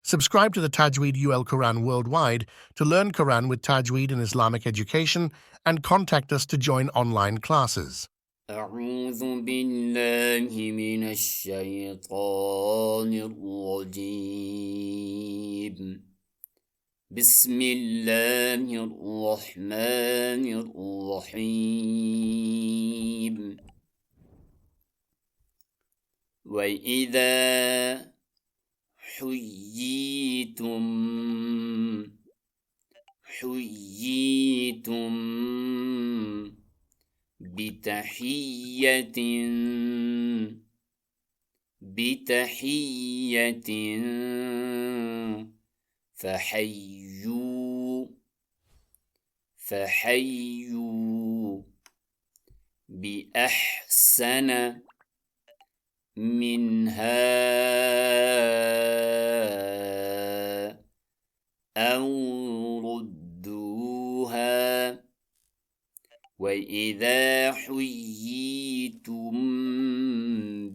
Subscribe to the Tajweed UL Quran worldwide to learn Quran with Tajweed and Islamic education and contact us to join online classes. أعوذ بالله من الشيطان الرجيم. بسم الله الرحمن الرحيم. وإذا حييتم بتحية فحيوا بأحسن منها أو ردوها. وإذا حييتم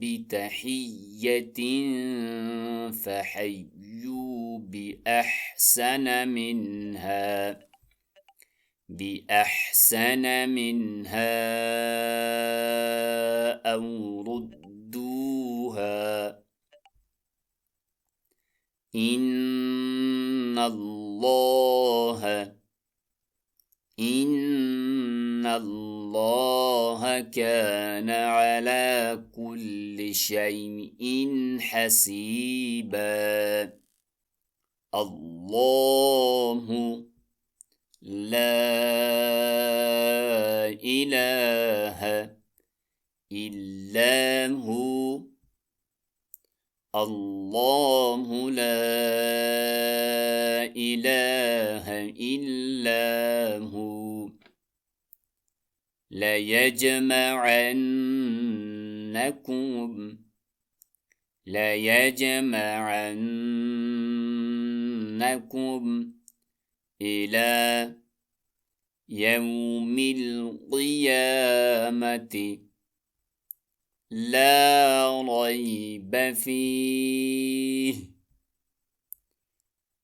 بتحية فحيوا بأحسن منها أو ردوها. إن الله كان على كل شيء حسيبا. الله لا إله إلا هو. الله لا إله إلا هو. ليجمعنكم إلى يوم القيامة لا ريب فيه.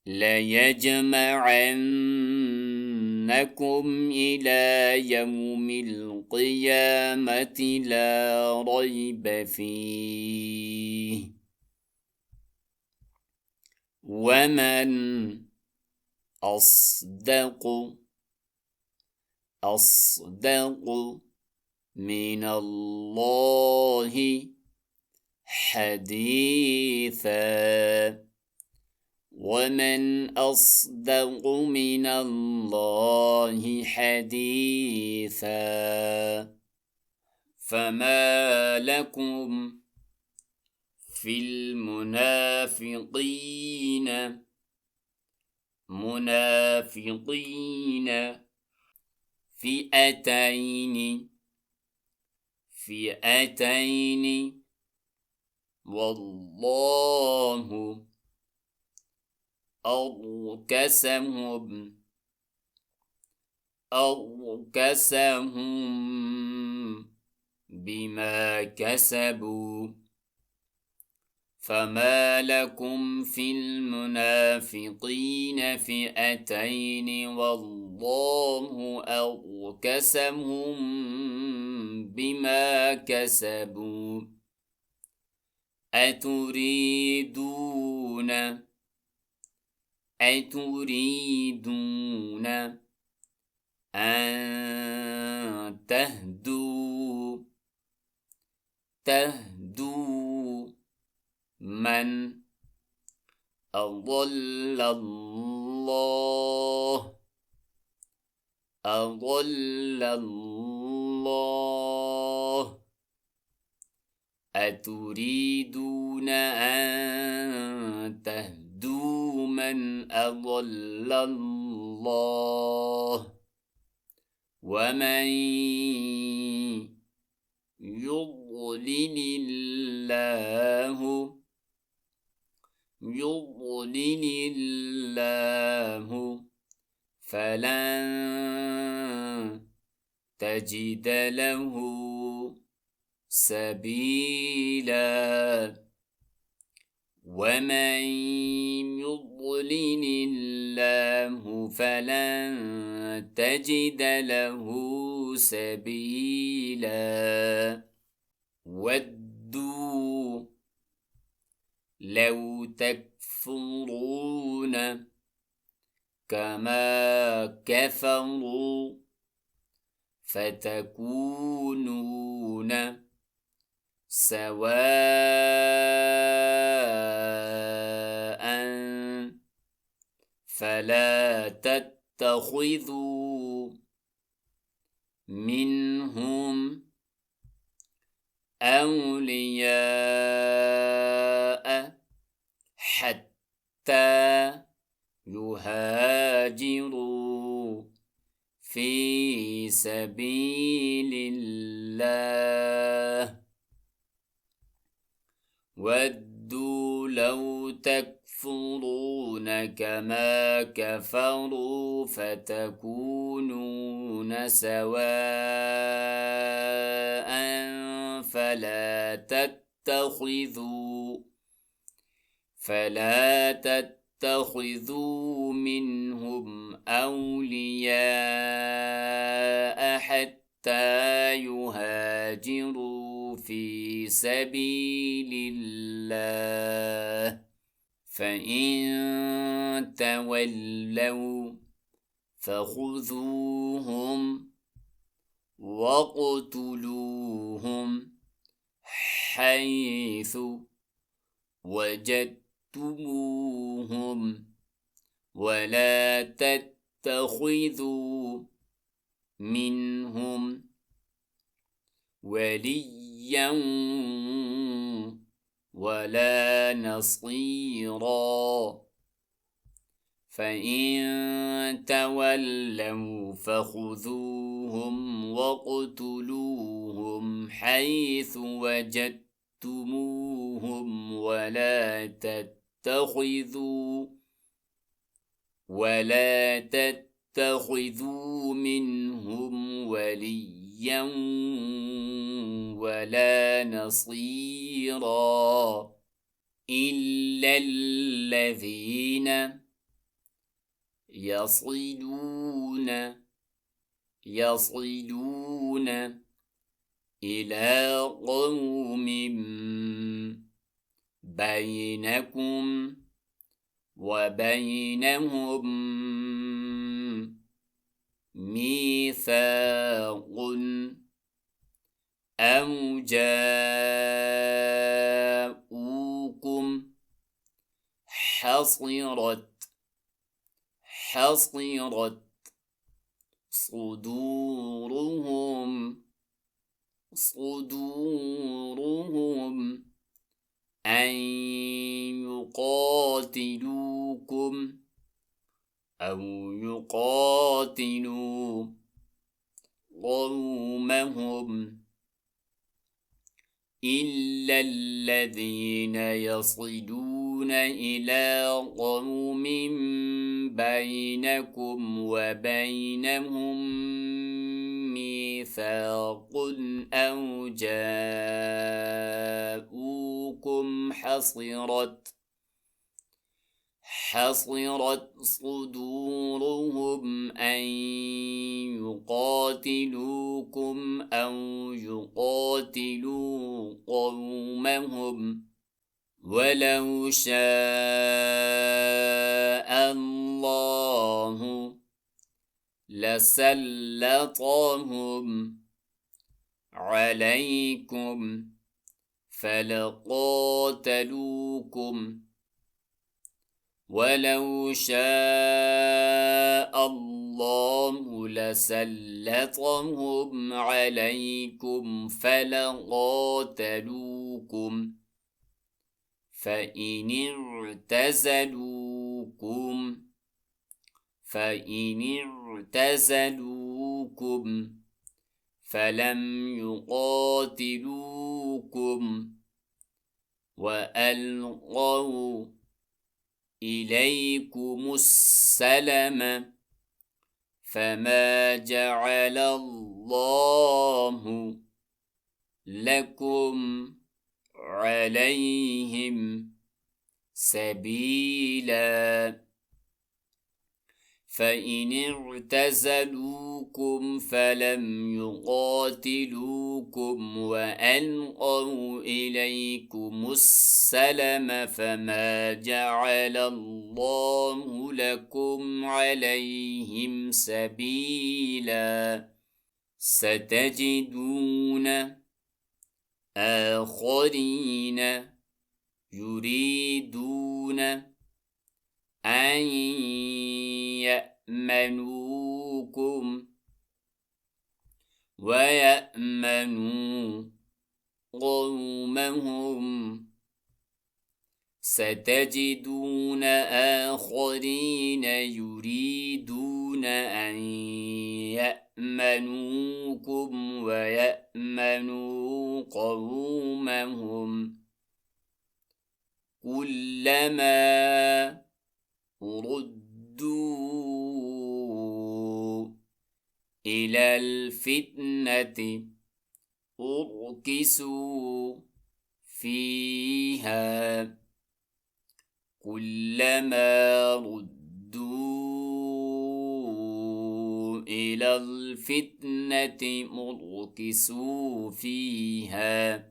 ليجمعنكم إلى يوم القيامة لا ريب فيه. ومن أصدق من الله حديثا. ومن أصدق من الله حديثا. فما لكم في المنافقين فئتين والله أركسهم بما كسبوا. فما لكم في المنافقين فئتين والله أركسهم بما كسبوا. أتريدون أن تهدوا من أضل الله. أتريدون أن تهدوا من أضل الله. ومن يضلل الله فلن تجد له سبيلا. ومن يضلل الله فلن تجد له سبيلا ودوا لو تكفرون كما كفروا فتكونون سواء فلا تتخذوا منهم أولياء حتى يهاجروا في سبيل الله ودوا لو تكفرون كما كفروا فتكونون سواء فلا تتخذوا منهم أولياء حتى يهاجروا في سبيل الله فإن تولوا فخذوهم واقتلوهم حيث وجدتموهم ولا تتخذوا منهم وليا ولا نصيرا فإن تولوا فخذوهم واقتلوهم حيث وجدتموهم ولا تتخذوا منهم وليا ولا نصيرا إلا الذين يصلون إلى قوم بينكم وبينهم ميثاق أو جاءوكم حصرت صدورهم أن يقاتلوكم أو يقاتلوا قومهم إلا الذين يصلون إلى قوم بينكم وبينهم ميثاق أو جاءوكم حصرت صدورهم أن يقاتلوكم أو يقاتلوا قومهم ولو شاء الله لسلطهم عليكم فلقاتلوكم ولو شاء الله لسلطهم عليكم فلقاتلوكم فإن اعتزلوكم فلم يقاتلوكم وألقوا إليكم السلم فما جعل الله لكم عليهم سبيلا فإن اعتزلوكم فلم يقاتلوكم وألقوا إليكم السلم فما جعل الله لكم عليهم سبيلا ستجدون آخرين يريدون أن يأمنوكم ويأمنوا قومهم ستجدون آخرين يريدون أن يأمنوكم ويأمنوا قومهم كلما ردوا إلى الفتنة أركسوا فيها كلما ردوا إلى الفتنة أركسوا فيها